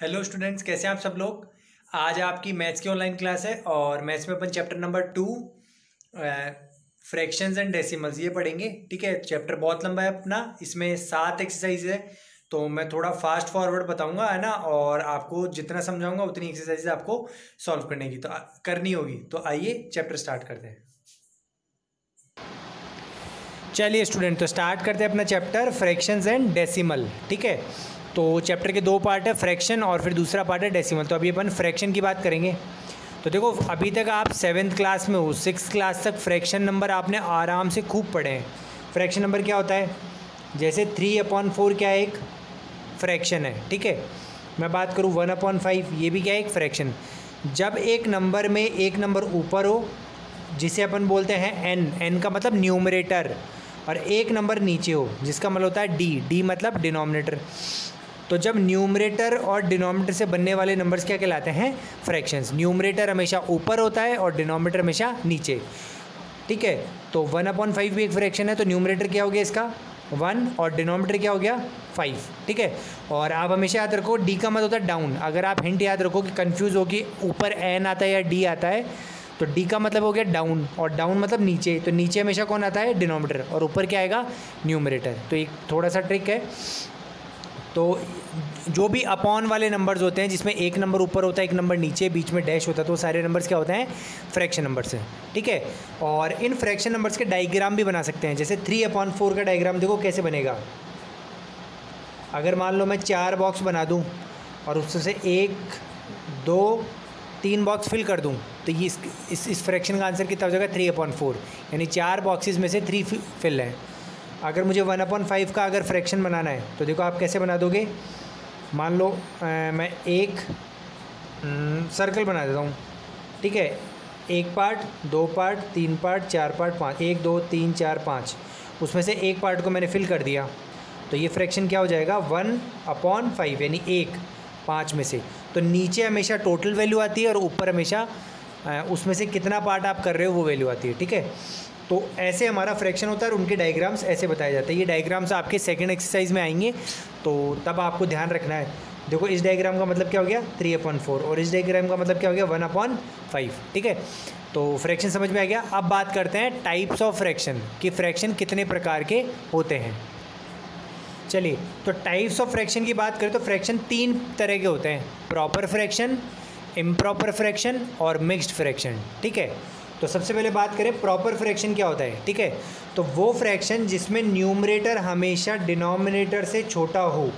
Hello students, कैसे हैं आप सब लोग। आज आपकी मैथ्स की ऑनलाइन क्लास है और मैथ्स में अपन chapter number 2 fractions and decimals ये पढ़ेंगे। ठीक है, चैप्टर बहुत लंबा है अपना, इसमें 7 एक्सरसाइज है, तो मैं थोड़ा फास्ट फॉरवर्ड बताऊंगा, है ना। और आपको जितना समझाऊंगा उतनी एक्सरसाइज आपको सॉल्व करने की तो करनी होगी। तो आइए चैप्टर स्टार्ट करते हैं। चलिए स्टूडेंट, तो स्टार्ट करते हैं अपना चैप्टर फ्रैक्शंस एंड डेसिमल। ठीक है, तो चैप्टर के 2 पार्ट है, फ्रैक्शन और फिर दूसरा पार्ट है डेसिमल। तो अभी अपन फ्रैक्शन की बात करेंगे। तो देखो, अभी तक आप 7th क्लास में हो, 6th क्लास तक फ्रैक्शन नंबर आपने आराम से खूब पढ़े हैं। फ्रैक्शन नंबर क्या होता है, जैसे 3/4 क्या है, एक फ्रैक्शन है। ठीक है, मैं बात करूँ 1/5, ये भी क्या है, एक फ्रैक्शन। जब एक नंबर में एक नंबर ऊपर हो जिसे अपन बोलते हैं एन का मतलब न्यूमरेटर, और एक नंबर नीचे हो जिसका मतलब होता है डी मतलब डिनोमिनेटर। तो जब न्यूमरेटर और डिनोमिनेटर से बनने वाले नंबर्स क्या कहलाते हैं, फ्रैक्शंस। न्यूमरेटर हमेशा ऊपर होता है और डिनोमिनेटर हमेशा नीचे। ठीक है, तो 1/5 भी एक फ्रैक्शन है, तो न्यूमरेटर क्या हो गया इसका 1 और डिनोमिनेटर क्या हो गया 5। ठीक है, और आप हमेशा याद रखो डी का मतलब होता है डाउन। अगर आप हिंट याद रखो कि कंफ्यूज हो कि ऊपर एन आता है या डी आता है, तो डी का मतलब हो गया डाउन, और डाउन मतलब नीचे। तो नीचे हमेशा कौन आता है, डिनोमिनेटर, और ऊपर क्या आएगा, न्यूमरेटर। तो एक थोड़ा सा ट्रिक है। तो जो भी अपॉन वाले नंबर्स होते हैं जिसमें एक नंबर ऊपर होता है एक नंबर नीचे, बीच में डैश होता है, तो सारे नंबर्स क्या होते हैं, फ्रैक्शन नंबर्स हैं। ठीक है, और इन फ्रैक्शन नंबर्स के डायग्राम भी बना सकते हैं। जैसे 3/4 का डायग्राम देखो कैसे बनेगा। अगर मान लो मैं 4 बॉक्स बना दूं और उससे 1 2 3 बॉक्स फिल कर दूं, तो ये इस फ्रैक्शन का आंसर कितना हो जाएगा, 3/4, यानी 4 बॉक्सेस में से 3 फिल हैं। अगर मुझे 1/5 का अगर फ्रैक्शन बनाना है तो देखो आप कैसे बना दोगे। मान लो मैं एक सर्कल बना देता हूँ। ठीक है, 1 पार्ट 2 पार्ट 3 पार्ट 4 पार्ट 5, 1 2 3 4 5, उसमें से एक पार्ट को मैंने फिल कर दिया, तो ये फ्रैक्शन क्या हो जाएगा 1/5, यानी 1 5 में से। तो नीचे हमेशा टोटल वैल्यू आती है और ऊपर हमेशा उसमें से कितना पार्ट आप कर रहे हो वो वैल्यू आती है। ठीक है, तो ऐसे हमारा फ्रैक्शन होता है और उनके डायग्राम्स ऐसे बताए जाते हैं। ये डायग्राम्स आपके सेकंड एक्सरसाइज में आएंगे, तो तब आपको ध्यान रखना है। देखो, इस डायग्राम का मतलब क्या हो गया 3/4, और इस डायग्राम का मतलब क्या हो गया 1/5। ठीक है, तो फ्रैक्शन समझ में आ गया। अब बात करते हैं टाइप्स ऑफ फ्रैक्शन, कि फ्रैक्शन कितने प्रकार के होते हैं। चलिए, तो टाइप्स ऑफ फ्रैक्शन की बात करें तो फ्रैक्शन 3 तरह के होते हैं, प्रॉपर फ्रैक्शन, इम्प्रॉपर फ्रैक्शन और मिक्स्ड फ्रैक्शन। ठीक है, तो सबसे पहले बात करें प्रॉपर फ्रैक्शन क्या होता है। ठीक है, तो वो फ्रैक्शन जिसमें न्यूमरेटर हमेशा डिनोमिनेटर से छोटा हो,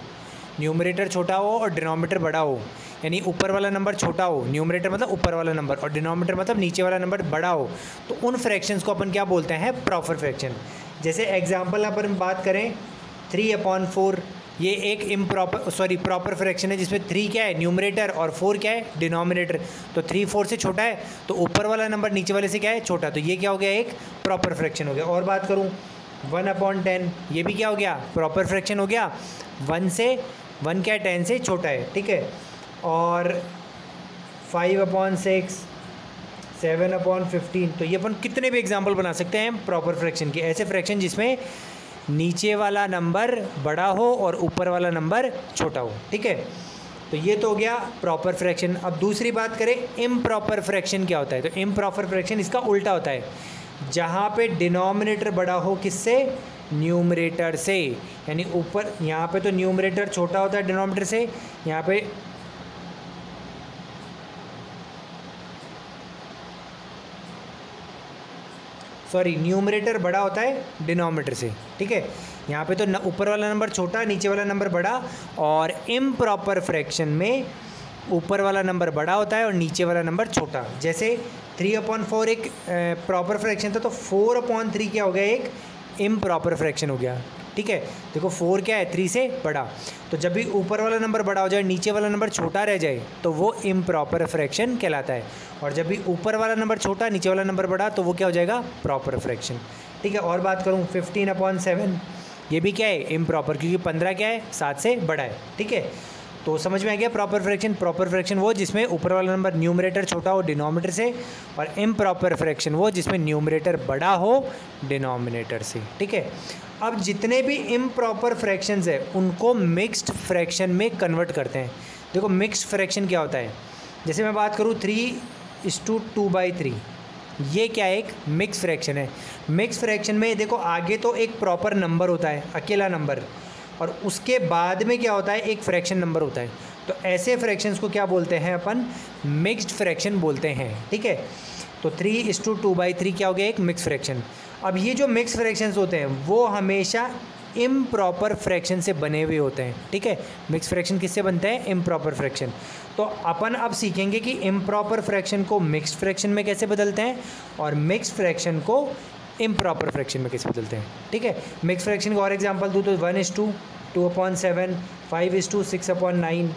न्यूमरेटर छोटा हो और डिनोमिनेटर बड़ा हो, यानी ऊपर वाला नंबर छोटा हो, न्यूमरेटर मतलब ऊपर वाला नंबर और डिनोमिनेटर मतलब नीचे वाला नंबर बड़ा हो, तो उन फ्रैक्शंस को अपन क्या बोलते हैं, प्रॉपर फ्रैक्शन। जैसे एग्जाम्पल अपन बात करें 3/4, ये एक प्रॉपर फ्रैक्शन है जिसमें 3 क्या है, न्यूमरेटर, और 4 क्या है, डिनोमिनेटर। तो 3 4 से छोटा है, तो ऊपर वाला नंबर नीचे वाले से क्या है, छोटा, तो ये क्या हो गया, एक प्रॉपर फ्रैक्शन हो गया। और बात करूँ 1/10, ये भी क्या हो गया, प्रॉपर फ्रैक्शन हो गया। 1 क्या है, 10 से छोटा है। ठीक है, और 5/6, 7/15, तो ये अपन कितने भी एग्जाम्पल बना सकते हैं प्रॉपर फ्रैक्शन के। ऐसे फ्रैक्शन जिसमें नीचे वाला नंबर बड़ा हो और ऊपर वाला नंबर छोटा हो। ठीक है, तो ये तो हो गया प्रॉपर फ्रैक्शन। अब दूसरी बात करें इम्प्रॉपर फ्रैक्शन क्या होता है। तो इम्प्रॉपर फ्रैक्शन इसका उल्टा होता है, जहाँ पे डिनोमिनेटर बड़ा हो किससे, न्यूमरेटर से, यानी ऊपर यहाँ पे तो न्यूमरेटर छोटा होता है डिनोमिनेटर से, यहाँ पे न्यूमरेटर बड़ा होता है डिनोमिनेटर से। ठीक है, यहाँ पे तो ऊपर वाला नंबर छोटा, नीचे वाला नंबर बड़ा, और इम्प्रॉपर फ्रैक्शन में ऊपर वाला नंबर बड़ा होता है और नीचे वाला नंबर छोटा। जैसे 3/4 एक प्रॉपर फ्रैक्शन था, तो 4/3 क्या हो गया, एक इम्प्रॉपर फ्रैक्शन हो गया। ठीक है, देखो 4 क्या है, 3 से बड़ा, तो जब भी ऊपर वाला नंबर बड़ा हो जाए नीचे वाला नंबर छोटा रह जाए तो वो इम्प्रॉपर फ्रैक्शन कहलाता है, और जब भी ऊपर वाला नंबर छोटा नीचे वाला नंबर बड़ा तो वो क्या हो जाएगा, प्रॉपर फ्रैक्शन। ठीक है, और बात करूँ 15/7, ये भी क्या है, इम्प्रॉपर, क्योंकि 15 क्या है, 7 से बड़ा है। ठीक है, तो समझ में आ गया प्रॉपर फ्रैक्शन। प्रॉपर फ्रैक्शन वो जिसमें ऊपर वाला नंबर न्यूमरेटर छोटा हो डिनोमिनेटर से, और इम्प्रॉपर फ्रैक्शन वो जिसमें न्यूमरेटर बड़ा हो डिनोमिनेटर से। ठीक है, अब जितने भी इम्प्रॉपर फ्रैक्शंस है उनको मिक्स्ड फ्रैक्शन में कन्वर्ट करते हैं। देखो मिक्स्ड फ्रैक्शन क्या होता है, जैसे मैं बात करूँ 3:2/3, ये क्या है, एक मिक्स फ्रैक्शन है। मिक्स फ्रैक्शन में देखो आगे तो एक प्रॉपर नंबर होता है, अकेला नंबर, और उसके बाद में क्या होता है, एक फ्रैक्शन नंबर होता है। तो ऐसे फ्रैक्शंस को क्या बोलते हैं अपन, मिक्स्ड फ्रैक्शन बोलते हैं, ठीक है। तो 3:2/3 क्या हो गया, एक मिक्स फ्रैक्शन। अब ये जो मिक्स फ्रैक्शंस होते हैं वो हमेशा इम्प्रॉपर फ्रैक्शन से बने हुए होते हैं, ठीक है। मिक्स फ्रैक्शन किससे बनते हैं, इम्प्रॉपर फ्रैक्शन। तो अपन अब सीखेंगे कि इम्प्रॉपर फ्रैक्शन को मिक्स्ड फ्रैक्शन में कैसे बदलते हैं और मिक्स्ड फ्रैक्शन को इम्प्रॉपर फ्रैक्शन में कैसे बदलते हैं, ठीक है। मिक्स फ्रैक्शन का और एग्जांपल दूँ तो 1:2/7, 5:6/9।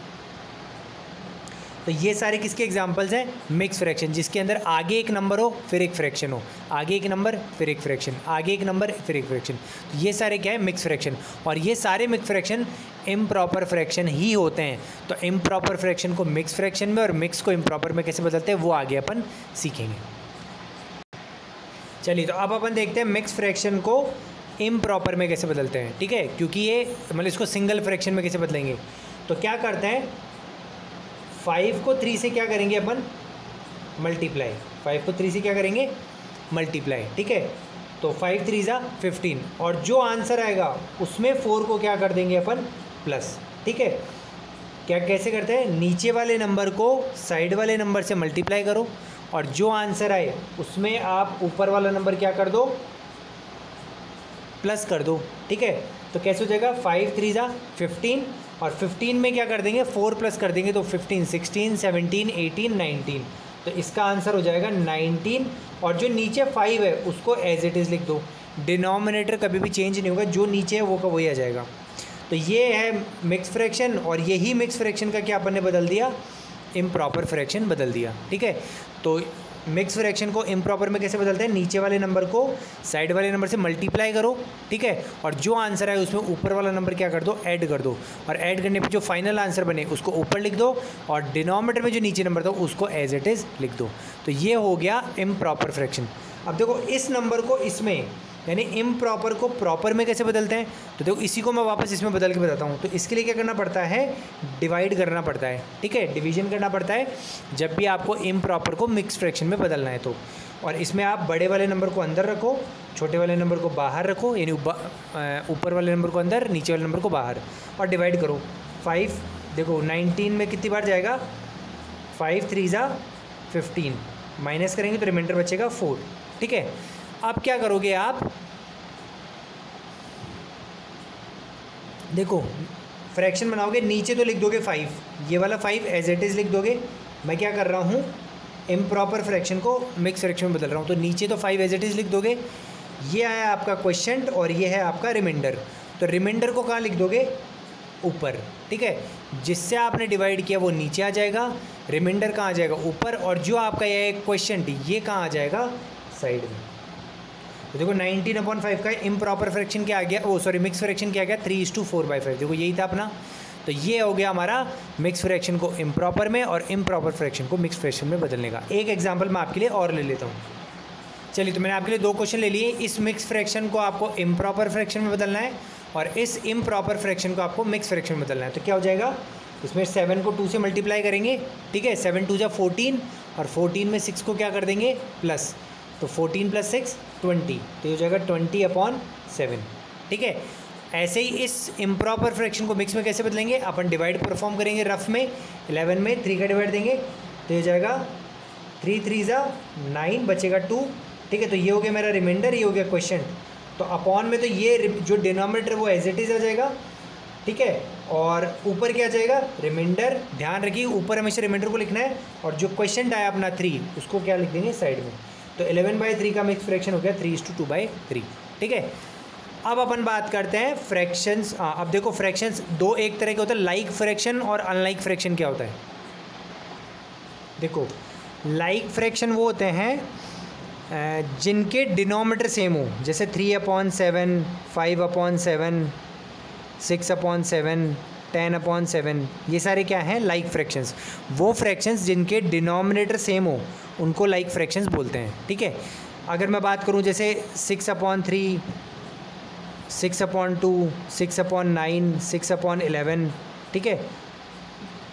तो ये सारे किसके एग्जांपल्स हैं, मिक्स फ्रैक्शन, जिसके अंदर आगे एक नंबर हो फिर एक फ्रैक्शन हो, आगे एक नंबर फिर एक फ्रैक्शन, आगे एक नंबर फिर एक फ्रैक्शन। तो ये सारे क्या है, मिक्स फ्रैक्शन। और ये सारे मिक्स फ्रैक्शन इम्प्रॉपर फ्रैक्शन ही होते हैं। तो इम्प्रॉपर फ्रैक्शन को मिक्स फ्रैक्शन में और मिक्स को इम्प्रॉपर में कैसे बदलते हैं वो आगे अपन सीखेंगे। चलिए, तो अब अपन देखते हैं मिक्स फ्रैक्शन को इम्प्रॉपर में कैसे बदलते हैं, ठीक है। क्योंकि ये मतलब इसको सिंगल फ्रैक्शन में कैसे बदलेंगे, तो क्या करते हैं, 5 को 3 से क्या करेंगे अपन, मल्टीप्लाई। 5 को 3 से क्या करेंगे, मल्टीप्लाई, ठीक है। तो 5×3=15, और जो आंसर आएगा उसमें 4 को क्या कर देंगे अपन, प्लस, ठीक है। क्या कैसे करते हैं, नीचे वाले नंबर को साइड वाले नंबर से मल्टीप्लाई करो, और जो आंसर आए उसमें आप ऊपर वाला नंबर क्या कर दो, प्लस कर दो, ठीक है। तो कैसे हो जाएगा, 5×3=15, और 15 में क्या कर देंगे, 4 प्लस कर देंगे, तो 15, 16, 17, 18, 19। तो इसका आंसर हो जाएगा 19, और जो नीचे 5 है उसको एज इट इज़ लिख दो। डिनोमिनेटर कभी भी चेंज नहीं होगा, जो नीचे है वो का वही आ जाएगा। तो ये है मिक्स फ्रैक्शन, और यही मिक्स फ्रैक्शन का क्या अपन ने बदल दिया, इम्प्रॉपर फ्रैक्शन बदल दिया, ठीक है। तो मिक्स फ्रैक्शन को इम्प्रॉपर में कैसे बदलते हैं, नीचे वाले नंबर को साइड वाले नंबर से मल्टीप्लाई करो, ठीक है, और जो आंसर आए उसमें ऊपर वाला नंबर क्या कर दो, ऐड कर दो, और ऐड करने पे जो फाइनल आंसर बने उसको ऊपर लिख दो, और डिनोमिनेटर में जो नीचे नंबर था उसको एज इट इज़ लिख दो। तो ये हो गया इम्प्रॉपर फ्रैक्शन। अब देखो इस नंबर को इसमें, यानी इम्प्रॉपर को प्रॉपर में कैसे बदलते हैं, तो देखो इसी को मैं वापस इसमें बदल के बताता हूँ। तो इसके लिए क्या करना पड़ता है, डिवाइड करना पड़ता है, ठीक है, डिवीजन करना पड़ता है जब भी आपको इम्प्रॉपर को मिक्स फ्रैक्शन में बदलना है तो। और इसमें आप बड़े वाले नंबर को अंदर रखो, छोटे वाले नंबर को बाहर रखो, यानी ऊपर वाले नंबर को अंदर, नीचे वाले नंबर को बाहर, और डिवाइड करो। 5 देखो 19 में कितनी बार जाएगा, 5×3=15, माइनस करेंगे तो रिमाइंडर बचेगा 4, ठीक है। अब क्या करोगे आप, देखो फ्रैक्शन बनाओगे, नीचे तो लिख दोगे 5, ये वाला 5 एज इट इज़ लिख दोगे। मैं क्या कर रहा हूँ, इम्प्रॉपर फ्रैक्शन को मिक्स फ्रैक्शन में बदल रहा हूँ। तो नीचे तो 5 एज इट इज़ लिख दोगे। ये आया आपका क्वेश्चन और ये है आपका रिमाइंडर। तो रिमाइंडर को कहाँ लिख दोगे, ऊपर, ठीक है। जिससे आपने डिवाइड किया वो नीचे आ जाएगा, रिमाइंडर कहाँ आ जाएगा, ऊपर, और जो आपका ये क्वेश्चन ये कहाँ आ जाएगा, साइड में। तो देखो 19/5 का इम्प्रॉपर फ्रैक्शन क्या आ गया, ओ सॉरी मिक्स फ्रैक्शन क्या आ गया, 3:4/5। देखो यही था अपना। तो ये हो गया हमारा मिक्स फ्रैक्शन को इम्प्रॉपर में और इम्प्रॉपर फ्रैक्शन को मिक्स फ्रैक्शन में बदलने का। एक एग्जांपल मैं आपके लिए और ले लेता हूँ। चलिए, तो मैंने आपके लिए 2 क्वेश्चन ले लिए। इस मिक्स फ्रैक्शन को आपको इम्प्रॉपर फ्रैक्शन में बदलना है और इस इम्प्रॉपर फ्रैक्शन को आपको मिक्स फ्रैक्शन में बदलना है। तो क्या हो जाएगा, इसमें 7 को 2 से मल्टीप्लाई करेंगे, ठीक है, 7×2=14, और 14 में 6 को क्या कर देंगे, प्लस। तो 14 + 6 20, तो ये हो जाएगा 20/7, ठीक है। ऐसे ही इस इम्प्रॉपर फ्रैक्शन को मिक्स में कैसे बदलेंगे, अपन डिवाइड परफॉर्म करेंगे रफ में। 11 में 3 का डिवाइड देंगे, तो ये हो जाएगा 3×3=9, बचेगा 2, ठीक है। तो ये हो गया मेरा रिमाइंडर, ये हो गया क्वेश्चन। तो अपॉन में तो ये जो डिनोमिनेटर वो एज इट इज़ आ जाएगा, ठीक है, और ऊपर क्या जाएगा, रिमाइंडर। ध्यान रखिए ऊपर हमेशा रिमाइंडर को लिखना है, और जो क्वेश्चन आया अपना 3 उसको क्या लिख देंगे, साइड में। तो 11/3 का मिक्स फ्रैक्शन हो गया 3:2/3, ठीक है। अब अपन बात करते हैं फ्रैक्शंस। अब देखो फ्रैक्शंस 2 एक तरह के होते हैं, लाइक फ्रैक्शन और अनलाइक फ्रैक्शन। क्या होता है, देखो लाइक फ्रैक्शन वो होते हैं जिनके डिनोमिनेटर सेम हो, जैसे 3/7, 5/7, 6/7, 10/7, ये सारे क्या हैं, लाइक फ्रैक्शंस। वो फ्रैक्शंस जिनके डिनोमिनेटर सेम हो उनको लाइक फ्रैक्शंस बोलते हैं, ठीक है। अगर मैं बात करूं जैसे 6/3, 6/2, 6/9, 6/11, ठीक है,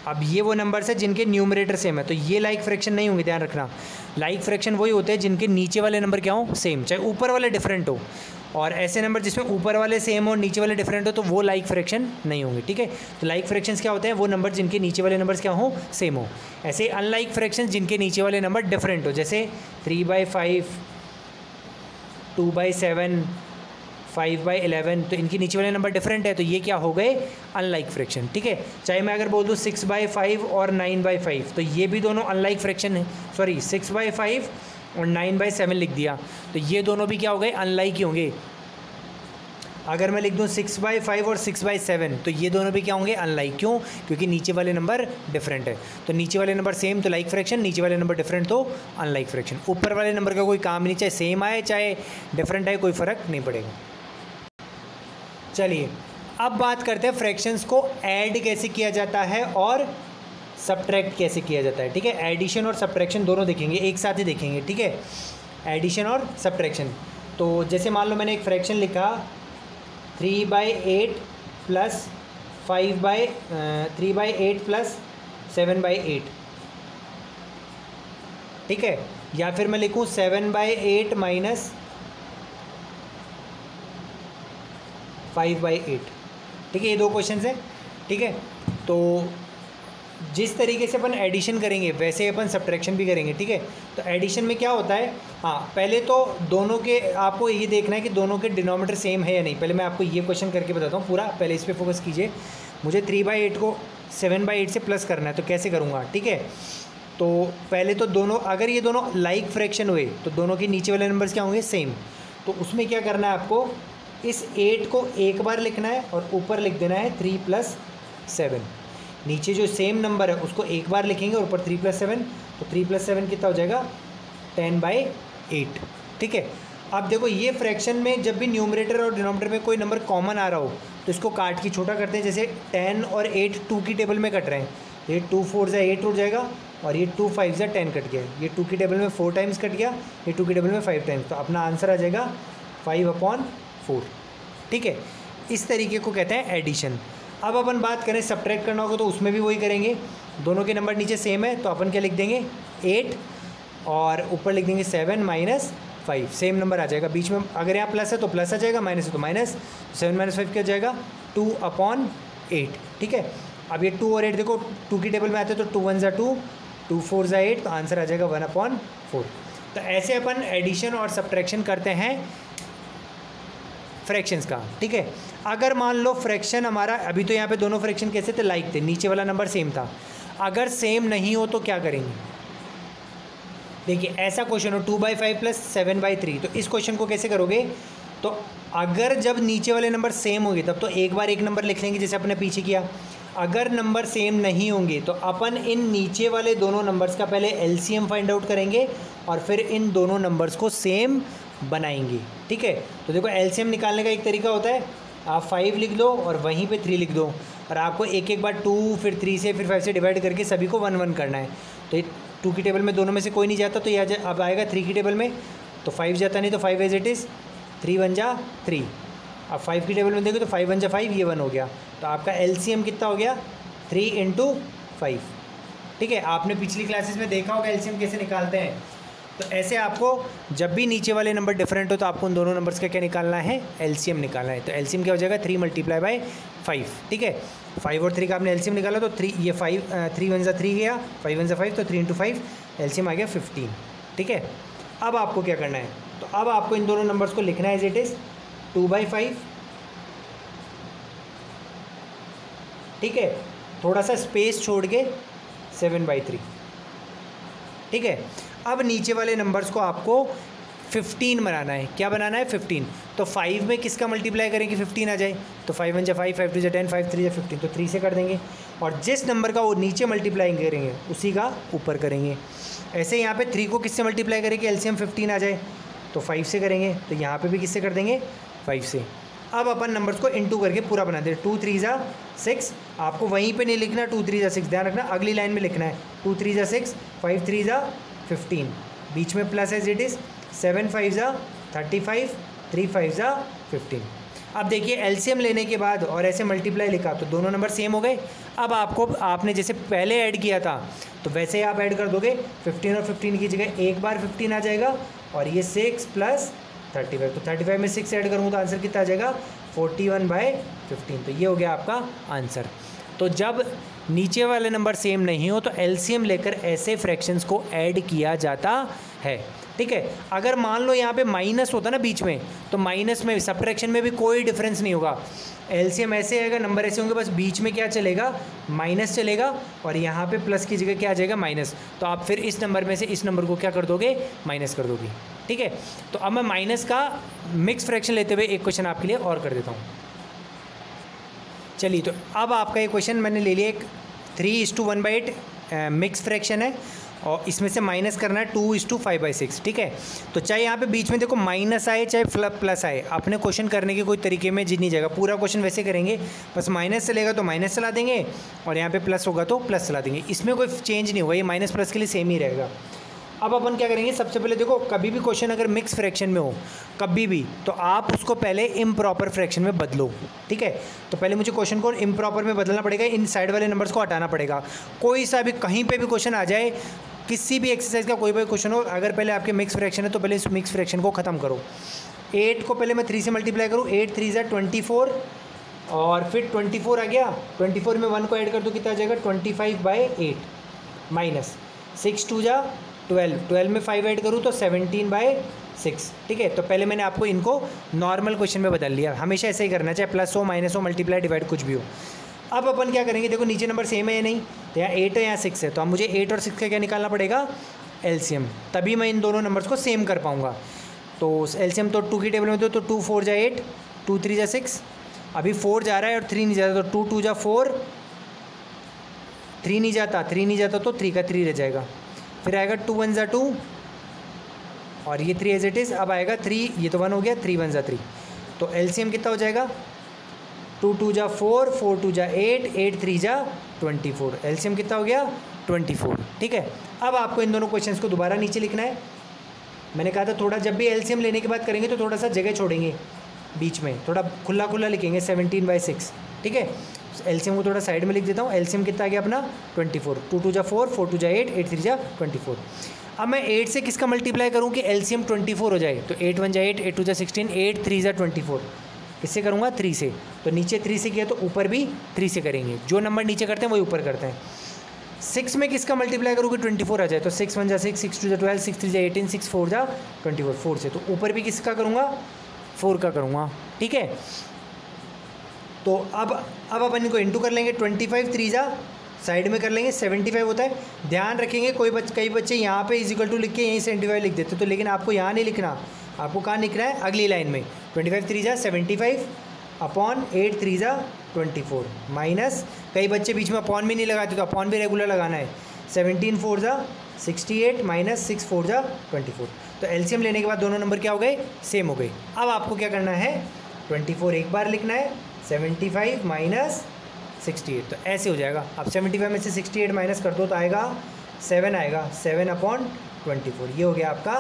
अब ये वो नंबर्स है जिनके न्यूमरेटर सेम है, तो ये लाइक फ्रैक्शन नहीं होंगे, ध्यान रखना। लाइक फ्रैक्शन वही होते हैं जिनके नीचे वाले नंबर क्या हो, सेम, चाहे ऊपर वाले डिफरेंट हो। और ऐसे नंबर जिसमें ऊपर वाले सेम हो नीचे वाले डिफरेंट हो तो वो लाइक फ्रैक्शन नहीं होंगे, ठीक है। तो लाइक फ्रैक्शंस क्या होते हैं, वो नंबर जिनके नीचे वाले नंबर्स क्या हो, सेम हो। ऐसे अनलाइक फ्रैक्शंस जिनके नीचे वाले नंबर डिफरेंट हो, जैसे 3/5, 2/7, 5/11, तो इनके नीचे वाले नंबर डिफरेंट है, तो ये क्या हो गए, अनलाइक फ्रैक्शन, ठीक है। चाहे मैं अगर बोल दूँ 6/5 और 9/5, तो ये भी दोनों अनलाइक फ्रैक्शन है, सॉरी 6/5 और 9/7 लिख दिया, तो ये दोनों भी क्या हो गए, अनलाइक ही होंगे। अगर मैं लिख दूँ 6/5 और 6/7, तो ये दोनों भी क्या होंगे, अनलाइक। क्यों, क्योंकि नीचे वाले नंबर डिफरेंट है। तो नीचे वाले नंबर सेम तो लाइक फ्रैक्शन, नीचे वाले नंबर डिफरेंट तो अनलाइक फ्रैक्शन। ऊपर वाले नंबर का कोई काम नहीं, चाहे सेम आए चाहे डिफरेंट आए, कोई फ़र्क नहीं पड़ेगा। चलिए अब बात करते हैं फ्रैक्शंस को ऐड कैसे किया जाता है और सब्ट्रैक्ट कैसे किया जाता है, ठीक है। एडिशन और सब्ट्रैक्शन दोनों देखेंगे, एक साथ ही देखेंगे, ठीक है। एडिशन और सब्ट्रैक्शन, तो जैसे मान लो मैंने एक फ्रैक्शन लिखा 3/8 प्लस 3/8 प्लस 7/8, ठीक है। या फिर मैं लिखूँ 7/8 माइनस 5/8, ठीक है। ये दो क्वेश्चन हैं, ठीक है। तो जिस तरीके से अपन एडिशन करेंगे वैसे अपन सब्ट्रैक्शन भी करेंगे, ठीक है। तो एडिशन में क्या होता है, हाँ पहले तो दोनों के आपको ये देखना है कि दोनों के डिनोमिनेटर सेम है या नहीं। पहले मैं आपको ये क्वेश्चन करके बताता हूँ पूरा, पहले इस पर फोकस कीजिए। मुझे 3/8 को 7/8 से प्लस करना है, तो कैसे करूँगा, ठीक है। तो पहले तो दोनों, अगर ये दोनों लाइक फ्रैक्शन हुए तो दोनों के नीचे वाले नंबर्स क्या होंगे, सेम। तो उसमें क्या करना है आपको, इस 8 को एक बार लिखना है और ऊपर लिख देना है 3 + 7। नीचे जो सेम नंबर है उसको एक बार लिखेंगे और ऊपर 3 + 7, तो 3 + 7 कितना हो जाएगा, 10/8, ठीक है। अब देखो ये फ्रैक्शन में जब भी न्यूमरेटर और डिनोमिनेटर में कोई नंबर कॉमन आ रहा हो तो इसको काट के छोटा करते हैं। जैसे 10 और 8 2 की टेबल में कट रहे हैं, तो ये 2 4 = 8 उठ जाएगा और ये 2 5 = 10 कट गया। ये 2 की टेबल में 4 टाइम्स कट गया, ये 2 की टेबल में 5 टाइम्स, तो अपना आंसर आ जाएगा 5/4, ठीक है। इस तरीके को कहते हैं एडिशन। अब अपन बात करें सब्ट्रैक्ट करना होगा तो उसमें भी वही करेंगे। दोनों के नंबर नीचे सेम है तो अपन क्या लिख देंगे, 8 और ऊपर लिख देंगे 7 - 5, सेम नंबर आ जाएगा। बीच में अगर यहाँ प्लस है तो प्लस आ जाएगा, माइनस है तो माइनस। 7 - 5 क्या हो जाएगा, 2/8, ठीक है। अब ये 2 और 8 देखो 2 की टेबल में आते हैं तो 2 1 = 2, 2 4 = 8, तो आंसर आ जाएगा 1/4। तो ऐसे अपन एडिशन और सब्ट्रैक्शन करते हैं फ्रैक्शंस का, ठीक है। अगर मान लो फ्रैक्शन हमारा, अभी तो यहाँ पे दोनों फ्रैक्शन कैसे थे, लाइक थे, नीचे वाला नंबर सेम था। अगर सेम नहीं हो तो क्या करेंगे, देखिए ऐसा क्वेश्चन हो 2/5 + 7/3, तो इस क्वेश्चन को कैसे करोगे, तो अगर जब नीचे वाले नंबर सेम होंगे तब तो एक बार एक नंबर लिख लेंगे जैसे अपने पीछे किया। अगर नंबर सेम नहीं होंगे तो अपन इन नीचे वाले दोनों नंबर्स का पहले एलसीएम फाइंड आउट करेंगे और फिर इन दोनों नंबर्स को सेम बनाएंगे, ठीक है। तो देखो एलसीएम निकालने का एक तरीका होता है, आप 5 लिख दो और वहीं पे 3 लिख दो और आपको एक एक बार 2 फिर 3 से फिर 5 से डिवाइड करके सभी को 1 1 करना है। तो 2 की टेबल में दोनों में से कोई नहीं जाता तो यह अब आएगा 3 की टेबल में, तो 5 जाता नहीं तो 5 एज इट इज़, 3 1 = 3। अब 5 की टेबल में देखो तो 5 1 = 5, ये 1 हो गया। तो आपका एलसीएम कितना हो गया, 3 × 5, ठीक है। आपने पिछली क्लासेस में देखा होगा एलसीएम कैसे निकालते हैं। तो ऐसे आपको जब भी नीचे वाले नंबर डिफरेंट हो तो आपको उन दोनों नंबर्स का क्या निकालना है, एलसीएम निकालना है। तो एलसीएम क्या हो जाएगा, 3 × 5, ठीक है। 5 और 3 का आपने एलसीएम निकाला तो 3 ये 5 3 1 = 3 गया, 5 1 = 5, तो 3 × 5 एलसीएम आ गया 15, ठीक है। अब आपको क्या करना है, तो अब आपको इन दोनों नंबर्स को लिखना है एज इट इज़ 2/5, ठीक है, थोड़ा सा स्पेस छोड़ के 7/3, ठीक है। अब नीचे वाले नंबर्स को आपको 15 बनाना है। क्या बनाना है, 15। तो 5 में किसका मल्टीप्लाई करेंगे 15 आ जाए, तो 5 1 = 5, 5 2 = 10, 5 3 = 15, तो 3 से कर देंगे और जिस नंबर का वो नीचे मल्टीप्लाई करेंगे उसी का ऊपर करेंगे। ऐसे यहाँ पे 3 को किससे मल्टीप्लाई करेंगे, एलसीएम 15 आ जाए तो 5 से करेंगे, तो यहाँ पे भी किससे कर देंगे, 5 से। अब अपन नंबर्स को इनटू करके पूरा बना दें। 2 3 = 6, आपको वहीं पे नहीं लिखना 2 3 = 6, ध्यान रखना अगली लाइन में लिखना है। 2 3 = 6, 5 3 = 15, बीच में प्लस एज इट इज़, 7 5 = 35, 3 5 = 15। अब देखिए एलसीएम लेने के बाद और ऐसे मल्टीप्लाई लिखा तो दोनों नंबर सेम हो गए। अब आपने जैसे पहले ऐड किया था तो वैसे ही आप ऐड कर दोगे, 15 और 15 की जगह एक बार 15 आ जाएगा और ये 6 प्लस 35, तो 35 में 6 ऐड करूँगा तो आंसर कितना आ जाएगा 41/15। तो ये हो गया आपका आंसर। तो जब नीचे वाले नंबर सेम नहीं हो तो एलसीएम लेकर ऐसे फ्रैक्शंस को ऐड किया जाता है, ठीक है। अगर मान लो यहाँ पे माइनस होता ना बीच में, तो माइनस में सब्ट्रैक्शन में भी कोई डिफरेंस नहीं होगा। एलसीएम ऐसे आएगा, नंबर ऐसे होंगे, बस बीच में क्या चलेगा, माइनस चलेगा और यहाँ पे प्लस की जगह क्या आ जाएगा, माइनस। तो आप फिर इस नंबर में से इस नंबर को क्या कर दोगे, माइनस कर दोगे, ठीक है। तो अब मैं माइनस का मिक्स फ्रैक्शन लेते हुए एक क्वेश्चन आपके लिए और कर देता हूँ। चलिए, तो अब आपका ये क्वेश्चन मैंने ले लिया, एक 3:1/8 मिक्स फ्रैक्शन है और इसमें से माइनस करना है 2:5/6, ठीक है। तो चाहे यहाँ पे बीच में देखो माइनस आए चाहे प्लस आए, अपने क्वेश्चन करने के कोई तरीके में जी नहीं जाएगा, पूरा क्वेश्चन वैसे करेंगे, बस माइनस चलेगा तो माइनस चला देंगे और यहाँ पे प्लस होगा तो प्लस चला देंगे, इसमें कोई चेंज नहीं होगा, ये माइनस प्लस के लिए सेम ही रहेगा। अब अपन क्या करेंगे, सबसे पहले देखो कभी भी क्वेश्चन अगर मिक्स फ्रैक्शन में हो कभी भी, तो आप उसको पहले इम्प्रॉपर फ्रैक्शन में बदलो, ठीक है। तो पहले मुझे क्वेश्चन को इम्प्रॉपर में बदलना पड़ेगा, इन साइड वाले नंबर्स को हटाना पड़ेगा। कोई सा भी कहीं पे भी क्वेश्चन आ जाए, किसी भी एक्सरसाइज का कोई भी क्वेश्चन हो, अगर पहले आपके मिक्स फ्रैक्शन है तो पहले इस मिक्स फ्रैक्शन को ख़त्म करो। 8 को पहले मैं 3 से मल्टीप्लाई करूँ, 8 3 = 24 और फिर 24 आ गया, 24 में 1 को ऐड कर दो, कितना आ जाएगा 25/8 माइनस 6 2 = 12, 12 में 5 ऐड करूँ तो 17/6, ठीक है। तो पहले मैंने आपको इनको नॉर्मल क्वेश्चन में बदल लिया, हमेशा ऐसे ही करना, चाहे प्लस हो माइनस हो मल्टीप्लाई डिवाइड कुछ भी हो। अब अपन क्या करेंगे, देखो नीचे नंबर सेम है या नहीं, तो यहाँ 8 है यहाँ 6 है, तो अब मुझे 8 और 6 का क्या निकालना पड़ेगा, एलसीएम, तभी मैं इन दोनों नंबर्स को सेम कर पाऊँगा। तो एलसीएम तो 2 की टेबल में दो, तो 2 4 = 8, 2 3 = 6, अभी 4 जा रहा है और 3 नहीं जाता, तो 2 2 = 4, 3 नहीं जाता, 3 नहीं जाता तो 3 का 3 रह जाएगा, फिर आएगा 2 1 = 2 और ये 3 एज इट इज़। अब आएगा 3, ये तो 1 हो गया, 3 1 = 3, तो एलसीएम कितना हो जाएगा, 2 2 = 4, 4 2 = 8, 8 3 = 24, एलसीएम कितना हो गया 24, ठीक है। अब आपको इन दोनों क्वेश्चंस को दोबारा नीचे लिखना है। मैंने कहा था थोड़ा जब भी एलसीएम लेने के बाद करेंगे तो थोड़ा सा जगह छोड़ेंगे बीच में, थोड़ा खुला खुला लिखेंगे 17/6, ठीक है। एलसीएम को थोड़ा साइड में लिख देता हूँ। एलसीएम कितना आ गया अपना 24, 2 2 = 4, 4 2 = 8, 8 3 = 24। अब मैं 8 से किसका मल्टीप्लाई करूँ कि एलसीएम 24 हो जाए, तो 8 1 = 8, 8 2 = 16, 8 3 = 24, किससे करूँगा 3 से, तो नीचे 3 से किया तो ऊपर भी 3 से करेंगे, जो नंबर नीचे करते हैं वही ऊपर करते हैं। 6 में किसका मल्टीप्लाई करूँ कि 24 आ जाए, तो 6 1 = 6, 6 2 = 12, 6 3 = 18, 6 4 = 24, 4 से, तो ऊपर भी किसका करूँगा 4 का करूँगा, ठीक है। तो अब अपन इनको इंटू कर लेंगे, 25 3 साइड में कर लेंगे, 75 होता है। ध्यान रखेंगे कई बच्चे यहाँ पे = लिख के यहीं 75 लिख देते, तो लेकिन आपको यहाँ नहीं लिखना, आपको कहाँ लिखना है अगली लाइन में, 25 3 75 अपॉन 8 3 24 माइनस, कई बच्चे बीच में अपॉन भी नहीं लगाते तो अपॉन भी रेगुलर लगाना है, 17 4 = 68 माइनस 6 4 = 24। तो एलसीएम लेने के बाद दोनों नंबर क्या हो गए, सेम हो गए। अब आपको क्या करना है, 24 एक बार लिखना है, 75 माइनस 68, तो ऐसे हो जाएगा। अब 75 में से 68 माइनस कर दो तो आएगा 7 आएगा, 7/24, ये हो गया आपका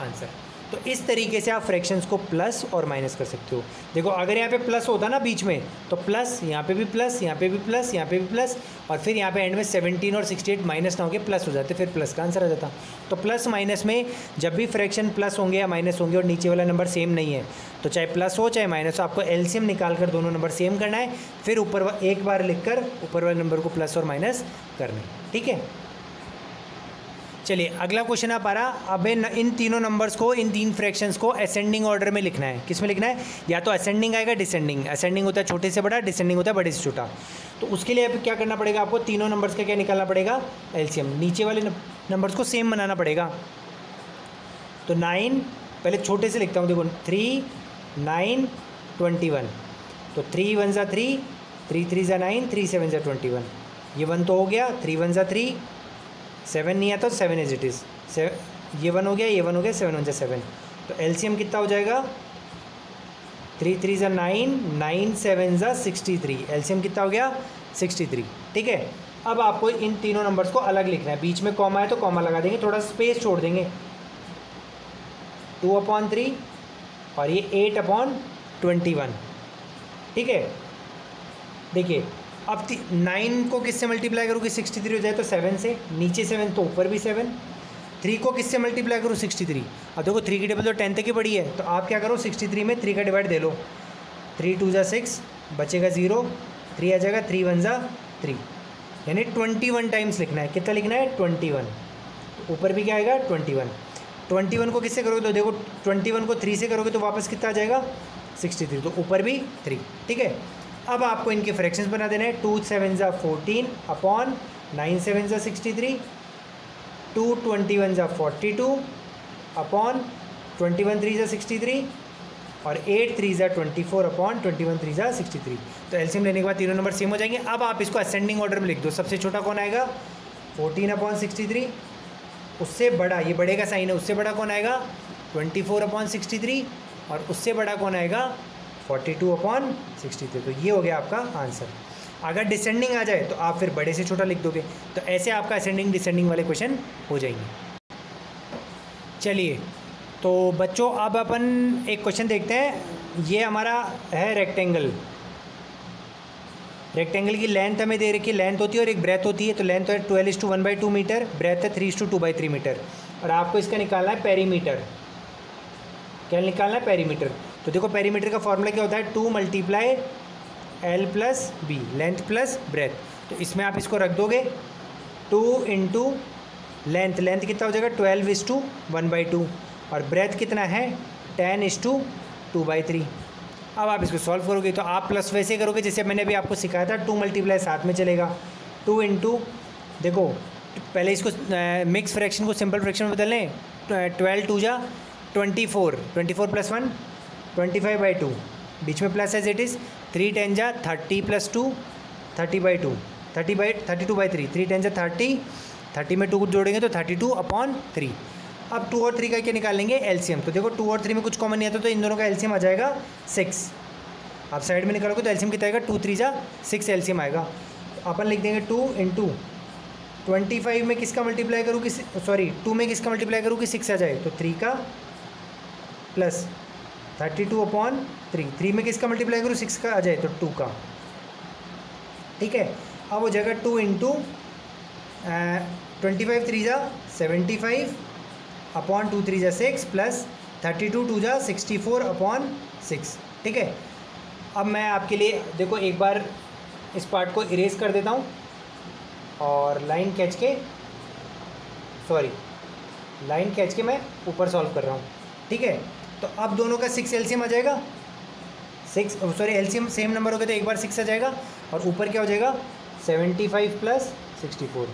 आंसर। तो इस तरीके से आप फ्रैक्शंस को प्लस और माइनस कर सकते हो। देखो अगर यहाँ पे प्लस होता ना बीच में, तो प्लस, यहाँ पे भी प्लस, यहाँ पे भी प्लस, यहाँ पे भी प्लस, और फिर यहाँ पे एंड में 17 और 68 माइनस ना होके प्लस हो जाते, फिर प्लस का आंसर आ जाता। तो प्लस माइनस में जब भी फ्रैक्शन प्लस होंगे या माइनस होंगे और नीचे वाला नंबर सेम नहीं है, तो चाहे प्लस हो चाहे माइनस हो, आपको एलसीएम निकाल कर दोनों नंबर सेम करना है, फिर ऊपर एक बार लिख कर ऊपर वाले नंबर को प्लस और माइनस करना है, ठीक है। चलिए अगला क्वेश्चन आप आ रहा, अब इन तीनों नंबर्स को, इन 3 फ्रैक्शंस को असेंडिंग ऑर्डर में लिखना है। किस में लिखना है, या तो असेंडिंग आएगा डिसेंडिंग, असेंडिंग होता है छोटे से बड़ा, डिसेंडिंग होता है बड़े से छोटा। तो उसके लिए अब क्या करना पड़ेगा, आपको तीनों नंबर्स का क्या निकालना पड़ेगा, एलसीएम, नीचे वाले नंबर्स को सेम बनाना पड़ेगा। तो 9 पहले छोटे से लिखता हूँ, देखो 3 9 21, तो 3 1 = 3, 3 3 = 9, 3 7 = 21, ये 1 तो हो गया, 3 1 = 3, 7 नहीं आता तो 7 एज इट इज़, ये 1 हो गया, ये 1 हो गया, 7 1 = 7, तो एलसीएम कितना हो जाएगा, 3 3 = 9, 9 7 = 63, एलसीएम कितना हो गया 63, ठीक है। अब आपको इन तीनों नंबर्स को अलग लिखना है, बीच में कॉमा है तो कॉमा लगा देंगे, थोड़ा स्पेस छोड़ देंगे, 2/3 और ये 8/21, ठीक है। देखिए अब 9 को किससे मल्टीप्लाई करूँ कि 63 हो जाए, तो 7 से, नीचे 7 तो ऊपर भी 7। 3 को किससे मल्टीप्लाई करूँ 63, अब देखो 3 की टेबल तो 10 तक ही पड़ी है, तो आप क्या करो 63 में 3 का डिवाइड दे लो, 3 2 = 6, बचेगा 0, 3 आ जाएगा, 3 1 = 3, यानी 21 टाइम्स लिखना है। कितना लिखना है 21, ऊपर भी क्या आएगा 21। 21 को किससे करोगे तो देखो 21 को 3 से करोगे तो वापस कितना आ जाएगा 63, तो ऊपर भी 3, ठीक है। अब आपको इनके फ्रैक्शंस बना देना है, 2 7 = 14 अपॉन 9 7 = 63, 2 21 = 42 अपॉन 21 3 = 63 और 8 3 = 24 अपॉन 21 3 = 63। तो एलसीएम लेने के बाद तीनों नंबर सेम हो जाएंगे। अब आप इसको असेंडिंग ऑर्डर में लिख दो। सबसे छोटा कौन आएगा 14 अपॉन 63, उससे बड़ा, ये बड़े का साइन है, उससे बड़ा कौन आएगा 24 अपॉन 63 और उससे बड़ा कौन आएगा 42 अपॉन 63। तो ये हो गया आपका आंसर। अगर डिसेंडिंग आ जाए तो आप फिर बड़े से छोटा लिख दोगे। तो ऐसे आपका असेंडिंग डिसेंडिंग वाले क्वेश्चन हो जाएंगे। चलिए तो बच्चों अब अपन एक क्वेश्चन देखते हैं। ये हमारा है रेक्टेंगल। रेक्टेंगल की लेंथ हमें दे रखी है, लेंथ होती है और एक ब्रेथ होती है। तो लेंथ है 12:1/2 मीटर, ब्रेथ है 3:2/3 मीटर और आपको इसका निकालना है पेरीमीटर। क्या निकालना है पेरीमीटर। तो देखो पेरीमीटर का फॉर्मूला क्या होता है 2 × L + B, length plus breadth. तो इसमें आप इसको रख दोगे 2 × लेंथ, लेंथ कितना हो जाएगा 12:1/2 और ब्रेथ कितना है 10:2/3। अब आप इसको सॉल्व करोगे तो आप प्लस वैसे करोगे जैसे मैंने अभी आपको सिखाया था, 2 × साथ में चलेगा 2 × देखो पहले इसको मिक्स फ्रैक्शन को सिंपल फ्रैक्शन में बदल लें। 12 2 = 24, 24 + 1 25/2, बीच में प्लस एज इट इज़। 3 10 = 30 + 2 30/2, 32/3, 3 10 = 30, 30 में 2 जोड़ेंगे तो 32/3। अब 2 और 3 का क्या निकालेंगे एलसीएम। तो देखो 2 और 3 में कुछ कॉमन नहीं आता तो इन दोनों का एलसीएम आ जाएगा 6। आप साइड में निकालोगे तो एलसीएम कितना आएगा 2 3 = 6 एलसीएम आएगा। तो अपन लिख देंगे 2 × 25 में किसका मल्टीप्लाई करूँ कि 2 में किसका मल्टीप्लाई करूँ कि 6 आ जाए, तो 3 का प्लस 32/3, 3 में किसका मल्टीप्लाई करूँ 6 का आ जाए तो 2 का, ठीक है। अब हो जाएगा 2 × 25 3 = 75 अपॉन 2 3 = 6 प्लस 32 2 = 64/6, ठीक है। अब मैं आपके लिए देखो एक बार इस पार्ट को इरेज कर देता हूँ और लाइन खींच के मैं ऊपर सॉल्व कर रहा हूँ, ठीक है। तो अब दोनों का 6 एलसीएम आ जाएगा, एलसीएम सेम नंबर हो गया तो एक बार 6 आ जाएगा और ऊपर क्या हो जाएगा 75 + 64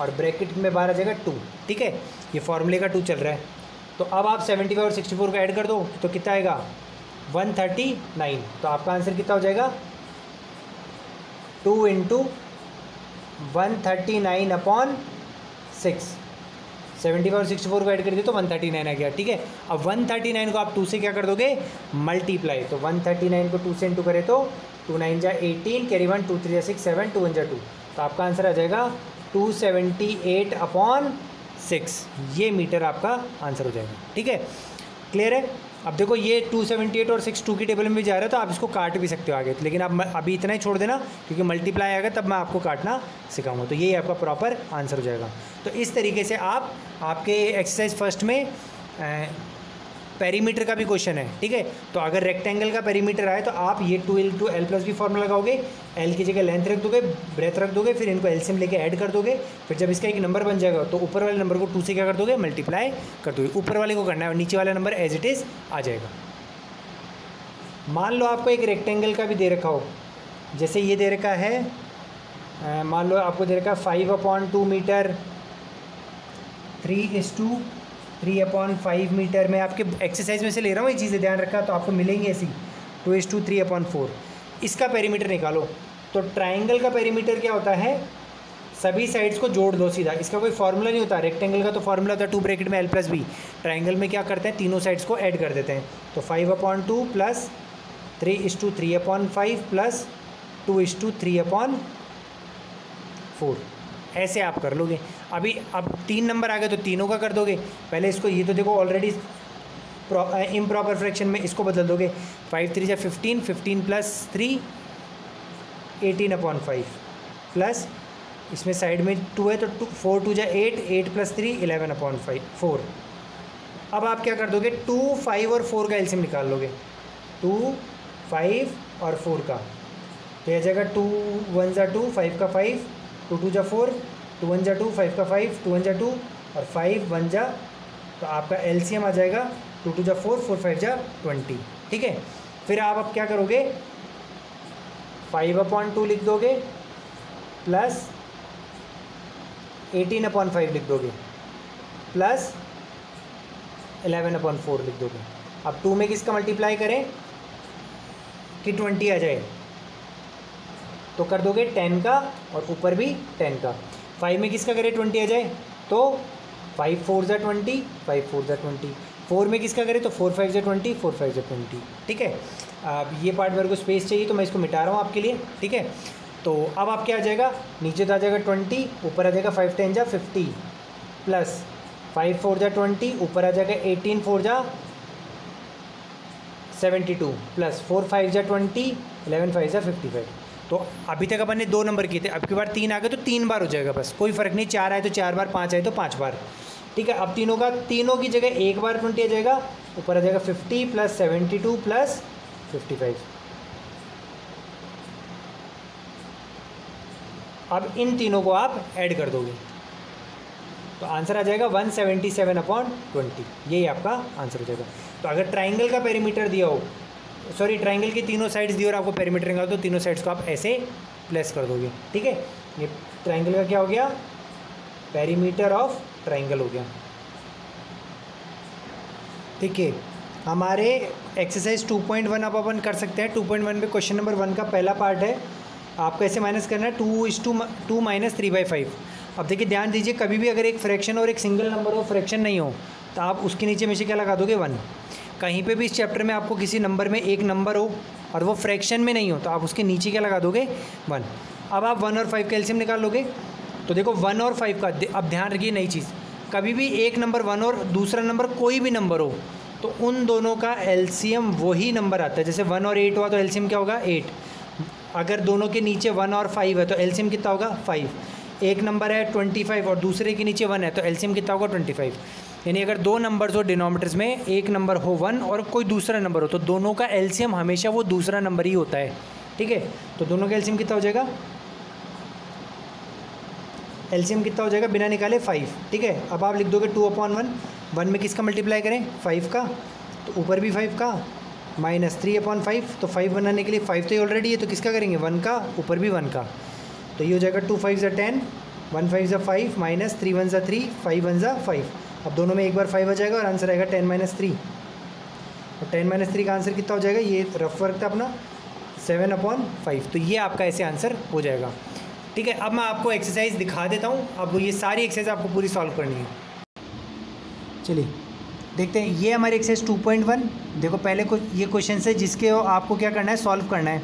और ब्रैकेट में बाहर आ जाएगा 2, ठीक है। ये फॉर्मूले का 2 चल रहा है। तो अब आप 75 और 64 को ऐड कर दो तो कितना आएगा 139। तो आपका आंसर कितना हो जाएगा 2 × 139/6। 75 और 64 को ऐड कर दिए तो 139 आ गया, ठीक है। अब 139 को आप 2 से क्या कर दोगे मल्टीप्लाई। तो 139 को 2 से इंटू करें तो 2 9 = 18, कैरी 1 2 3 = 6 7 2 1 = 2। तो आपका आंसर आ जाएगा 278/6। ये मीटर आपका आंसर हो जाएगा, ठीक है। क्लियर है। अब देखो ये 278 और 6 2 की टेबल में भी जा रहा है तो आप इसको काट भी सकते हो आगे, लेकिन आप अभी इतना ही छोड़ देना क्योंकि मल्टीप्लाई आएगा तब मैं आपको काटना सिखाऊंगा। तो यही आपका प्रॉपर आंसर हो जाएगा। तो इस तरीके से आप आपके एक्सरसाइज फर्स्ट में पेरीमीटर का भी क्वेश्चन है, ठीक है। तो अगर रेक्टेंगल का पेरीमीटर आए तो आप ये 2 × L + B फॉर्मूला लगाओगे, L की जगह लेंथ रख दोगे, ब्रेथ रख दोगे, फिर इनको एलसीएम लेके ऐड कर दोगे। फिर जब इसका एक नंबर बन जाएगा तो ऊपर वाले नंबर को 2 से क्या कर दोगे मल्टीप्लाई कर दोगे। ऊपर वाले को करना है और नीचे वाला नंबर एज इट इज़ आ जाएगा। मान लो आपको एक रेक्टेंगल का भी दे रखा हो, जैसे ये दे रखा है, मान लो आपको दे रखा है 5/2 मीटर, 3:3/5 मीटर। मैं आपके एक्सरसाइज में से ले रहा हूँ ये चीज़ें, ध्यान रखा तो आपको मिलेंगी ऐसी 2:3/4। इसका पेरीमीटर निकालो। तो ट्राइंगल का पेरीमीटर क्या होता है सभी साइड्स को जोड़ दो सीधा। इसका कोई फार्मूला नहीं होता। रेक्टेंगल का तो फार्मूला होता है 2 ब्रैकेट में L + B। ट्राइंगल में क्या करते हैं तीनों साइड्स को ऐड कर देते हैं। तो 5/2 प्लस 3:3/5 प्लस 2:3/4 ऐसे आप कर लोगे। अब 3 नंबर आ गए तो तीनों का कर दोगे। पहले इसको, ये तो देखो ऑलरेडी इम्प्रॉपर फ्रैक्शन में इसको बदल दोगे, 5 3 जा 15, 15 प्लस 3 18/5 प्लस इसमें साइड में 2 है तो 4 2 जा 8, 8 प्लस 3 11/5 4। अब आप क्या कर दोगे, 2 5 और 4 का एलसीएम निकाल लोगे, 2 5 और 4 का, तो यह जाएगा 2 1 जा 2, 5 का 5, 2 2 जा 4, 2 1 जा 2, 5 का 5, 2 1 जा 2 और 5 1 जा, तो आपका एलसीएम आ जाएगा 2 2 जा 4, 4 5 जा 20। ठीक है, फिर आप अब क्या करोगे, 5/2 लिख दोगे प्लस 18/5 लिख दोगे प्लस 11/4 लिख दोगे। अब 2 में किसका मल्टीप्लाई करें कि 20 आ जाए, तो कर दोगे 10 का और ऊपर भी 10 का। 5 में किसका करें 20 आ जाए, तो 5 4 जा 20, 5 4 जा 20। 4 में किसका करें तो 4 5 जा 20, 4 5 जा 20। ठीक है, अब ये पार्ट मेरे को स्पेस चाहिए तो मैं इसको मिटा रहा हूँ आपके लिए। ठीक है, तो अब आप क्या आ जाएगा, नीचे तो आ जाएगा 20, ऊपर आ जाएगा 5 10 जा 50 प्लस 5 4 जा 20, ऊपर आ जाएगा 18 4 जा 72 प्लस 4 5 जा 20, 11 5 जा 55। तो अभी तक अपन ने 2 नंबर किए थे, अब की बार 3 आ गए तो 3 बार हो जाएगा, बस कोई फ़र्क नहीं, 4 आए तो 4 बार, 5 आए तो 5 बार। ठीक है, अब तीनों की जगह एक बार 20 आ जाएगा, ऊपर आ जाएगा 50 प्लस 72 प्लस 55। अब इन तीनों को आप ऐड कर दोगे तो आंसर आ जाएगा 177/20, यही आपका आंसर हो जाएगा। तो अगर ट्राइंगल का पेरीमीटर दिया हो, सॉरी ट्राइंगल की तीनों साइड्स दी और आपको पेरीमीटर निकालो तो तीनों साइड्स को आप ऐसे प्लेस कर दोगे। ठीक है, ये ट्राइंगल का क्या हो गया, पेरीमीटर ऑफ ट्राइंगल हो गया। ठीक है, हमारे एक्सरसाइज 2.1 अब अपन कर सकते हैं। 2.1 पे क्वेश्चन नंबर 1 का पहला पार्ट है, आपको ऐसे माइनस करना है 2 माइनस 3/5। अब देखिए ध्यान दीजिए, कभी भी अगर एक फ्रैक्शन और एक सिंगल नंबर हो, फ्रैक्शन नहीं हो, तो आप उसके नीचे में से क्या लगा दोगे 1। कहीं पे भी इस चैप्टर में आपको किसी नंबर में एक नंबर हो और वो फ्रैक्शन में नहीं हो तो आप उसके नीचे क्या लगा दोगे 1। अब आप 1 और 5 का एलसीएम निकाल लोगे, तो देखो 1 और 5 का, अब ध्यान रखिए नई चीज़, कभी भी एक नंबर 1 और दूसरा नंबर कोई भी नंबर हो तो उन दोनों का एलसीएम वही नंबर आता है। जैसे 1 और 8 हुआ तो एलसीएम क्या होगा 8। अगर दोनों के नीचे 1 और 5 है तो एलसीएम कितना होगा 5। एक नंबर है 25 और दूसरे के नीचे 1 है तो एलसीएम कितना होगा 25। यानी अगर 2 नंबर्स हो डिनोमिनेटर्स में, एक नंबर हो 1 और कोई दूसरा नंबर हो तो दोनों का एलसीएम हमेशा वो दूसरा नंबर ही होता है। ठीक है, तो दोनों का एलसीएम कितना हो जाएगा, एलसीएम कितना हो जाएगा बिना निकाले 5। ठीक है, अब आप लिख दोगे 2/1, 1 में किसका मल्टीप्लाई करें 5 का, तो ऊपर भी 5 का, माइनस 3/5, तो 5 बनाने के लिए 5 तो ही ऑलरेडी है तो किसका करेंगे 1 का, ऊपर भी 1 का, तो ये हो जाएगा 2 5 जा 10, 1 5 जा 5, माइनस 3 1 जा 3, 5 1 जा 5। अब दोनों में एक बार 5 आ जाएगा और आंसर आएगा 10 - 3, और 10 - 3 का आंसर कितना हो जाएगा, ये रफ वर्क था अपना 7/5। तो ये आपका ऐसे आंसर हो जाएगा। ठीक है, अब मैं आपको एक्सरसाइज दिखा देता हूँ, अब ये सारी एक्सरसाइज आपको पूरी सॉल्व करनी है। चलिए देखते हैं, ये हमारी एक्सरसाइज 2.1। देखो पहले ये क्वेश्चन है जिसके आपको क्या करना है, सॉल्व करना है।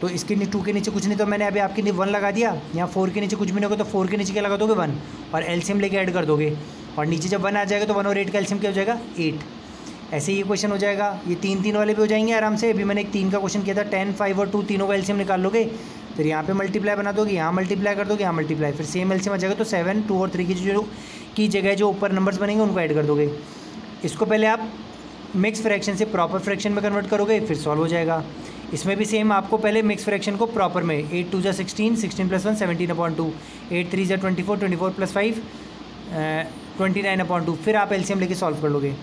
तो इसके 2 के नीचे कुछ नहीं, तो मैंने अभी आपके लिए 1 लगा दिया। यहाँ 4 के नीचे कुछ भी नहीं होगा तो 4 के नीचे क्या लगा दोगे 1, और एलसीएम लेके ऐड कर दोगे, और नीचे जब 1 आ जाएगा तो 1 और 8 का एलसीएम क्या हो जाएगा 8। ऐसे ये क्वेश्चन हो जाएगा। ये 3 वाले भी हो जाएंगे आराम से। अभी मैंने एक 3 का क्वेश्चन किया था, 10 5 और 2 तीनों का एलसीएम निकाल लोगे, फिर यहाँ पे मल्टीप्लाई बना दोगे, यहाँ मल्टीप्लाई कर दोगे, यहाँ मल्टीप्लाई, फिर सेम एलसीएम आ जाएगा। तो 7 2 और 3 की जगह जो ऊपर नंबर्स बनेंगे उनको ऐड कर दोगे। इसको पहले आप मिक्स फ्रैक्शन से प्रॉपर फ्रैक्शन में कन्वर्ट करोगे, फिर सॉल्व हो जाएगा। इसमें भी सेम आपको पहले मिक्स फ्रैक्शन को प्रॉपर में 8 2 जा 16, 16 + 1 17/2, 8 3 जा 24, 24 + 5 29/2, फिर आप एलसीएम लेके सॉल्व कर लोगे।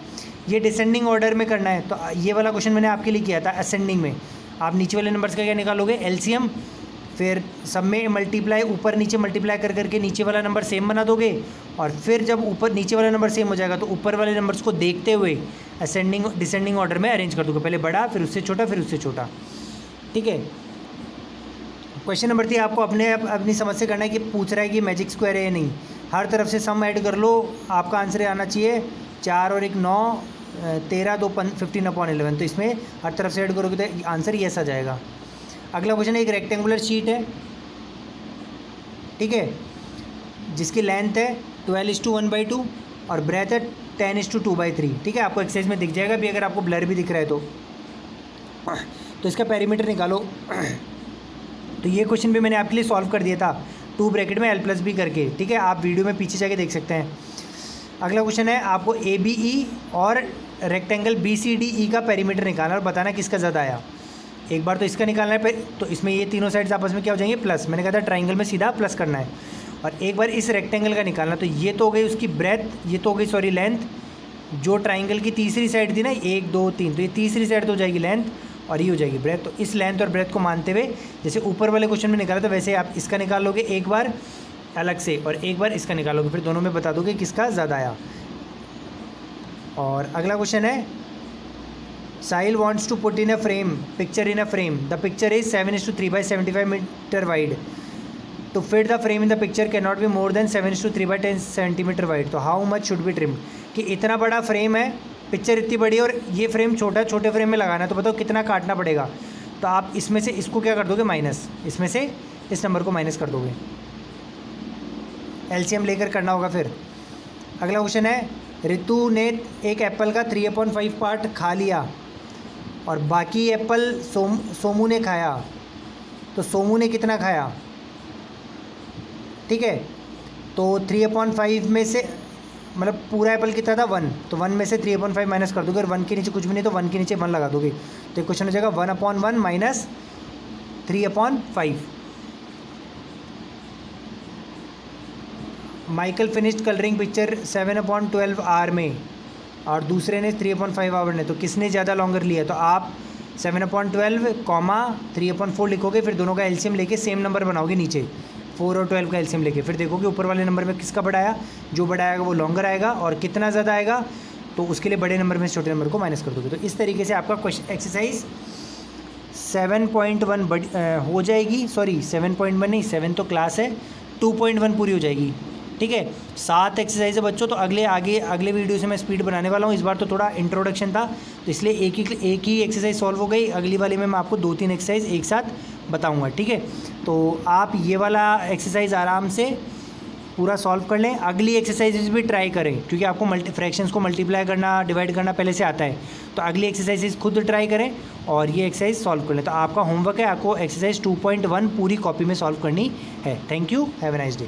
ये डिसेंडिंग ऑर्डर में करना है, तो ये वाला क्वेश्चन मैंने आपके लिए किया था असेंडिंग में। आप नीचे वाले नंबर्स का क्या निकालोगे एलसीएम, फिर सब में मल्टीप्लाई, ऊपर नीचे मल्टीप्लाई कर करके नीचे वाला नंबर सेम बना दोगे, और फिर जब ऊपर नीचे वाला नंबर सेम हो जाएगा तो ऊपर वाले नंबर्स को देखते हुए असेंडिंग डिसेंडिंग ऑर्डर में अरेंज कर दोगे, पहले बड़ा फिर उससे छोटा फिर उससे छोटा। ठीक है, क्वेश्चन नंबर 3 आपको अपनी समझ से करना है कि पूछ रहा है कि मैजिक स्क्वायर है या नहीं। हर तरफ से सम ऐड कर लो, आपका आंसर आना चाहिए 4 और 1 9, 13 2 15/11। तो इसमें हर तरफ से ऐड करोगे तो आंसर ये ऐसा जाएगा। अगला क्वेश्चन एक रेक्टेंगुलर शीट है, ठीक है, जिसकी लेंथ है 12:1/2 और ब्रेथ है 10:2/3, ठीक है। आपको एक्सरसाइज में दिख जाएगा भी, अगर आपको ब्लर भी दिख रहा है तो इसका पेरीमीटर निकालो। तो ये क्वेश्चन भी मैंने आपके लिए सॉल्व कर दिया था 2 ब्रैकेट में L+B करके, ठीक है। आप वीडियो में पीछे जाके देख सकते हैं। अगला क्वेश्चन है, आपको ABE और रेक्टेंगल BCDE का पेरीमीटर निकालना और बताना किसका ज़्यादा आया। एक बार तो इसका निकालना है, तो इसमें ये तीनों साइड्स आपस में क्या हो जाएंगे, प्लस। मैंने कहा था ट्राइंगल में सीधा प्लस करना है। और एक बार इस रेक्टेंगल का निकालना, तो ये तो हो गई उसकी ब्रेथ, ये तो हो गई सॉरी लेंथ। जो ट्राइंगल की तीसरी साइड थी ना 1 2 3, तो ये तीसरी साइड तो हो जाएगी लेंथ और ये हो जाएगी ब्रेथ। तो इस लेंथ और ब्रेथ को मानते हुए, जैसे ऊपर वाले क्वेश्चन में निकाला था वैसे आप इसका निकाल लोगे एक बार अलग से और एक बार इसका निकालोगे, फिर दोनों में बता दोगे किसका ज़्यादा आया। और अगला क्वेश्चन है, Sahil wants to put in a frame picture in a frame, the picture is 7:3/75 metre wide, to fit the frame in the picture can not be more than 7:3/10 centimetre wide, तो how much should be trimmed. कि इतना बड़ा frame है, picture इतनी बड़ी और ये frame छोटा, छोटे फ्रेम में लगाना है, तो बताओ कितना काटना पड़ेगा। तो आप इसमें से इसको क्या कर दोगे, माइनस, इसमें से इस नंबर को माइनस कर दोगे, LCM लेकर करना होगा फिर। अगला क्वेश्चन है, ऋतु ने एक एप्पल का 3/5 पार्ट खा लिया और बाकी एप्पल सोमू ने खाया, तो सोमू ने कितना खाया, ठीक है। तो 3/5 में से मतलब पूरा एप्पल कितना था 1, तो 1 में से 3/5 माइनस कर दोगे और 1 के नीचे कुछ भी नहीं, तो 1 के नीचे 1 लगा दोगे, तो क्वेश्चन हो जाएगा 1/1 minus 3/5। Michael finished colouring picture 7/12 hour में और दूसरे ने 3/5 आवर ने, तो किसने ज़्यादा लॉन्गर लिया। तो आप 7/12 कॉमा 3/4 लिखोगे, फिर दोनों का एलसीएम लेके सेम नंबर बनाओगे नीचे, 4 और 12 का एलसीएम लेके, फिर देखोगे ऊपर वाले नंबर में किसका बड़ा आया, जो बड़ा आएगा वो लॉन्गर आएगा और कितना ज़्यादा आएगा तो उसके लिए बड़े नंबर में छोटे नंबर को माइनस कर दोगे। तो इस तरीके से आपका क्वेश्चन एक्सरसाइज 7.1 हो जाएगी, सॉरी 7.1 नहीं, 7 तो क्लास है, 2.1 पूरी हो जाएगी, ठीक है। 7 एक्सरसाइज है बच्चों, तो अगले वीडियो से मैं स्पीड बनाने वाला हूँ। इस बार तो थोड़ा इंट्रोडक्शन था, तो इसलिए एक ही एक्सरसाइज सॉल्व हो गई। अगली वाली में मैं आपको 2-3 एक्सरसाइज एक साथ बताऊँगा, ठीक है। तो आप ये वाला एक्सरसाइज आराम से पूरा सॉल्व कर लें। अगली एक्सरसाइजेज भी ट्राई करें, क्योंकि आपको फ्रैक्शंस को मल्टीप्लाई करना, डिवाइड करना पहले से आता है, तो अगली एक्सरसाइजेज खुद ट्राई करें और ये एक्सरसाइज सॉल्व कर लें। तो आपका होमवर्क है, आपको एक्सरसाइज 2.1 पूरी कॉपी में सॉल्व करनी है। Thank you, have a nice day.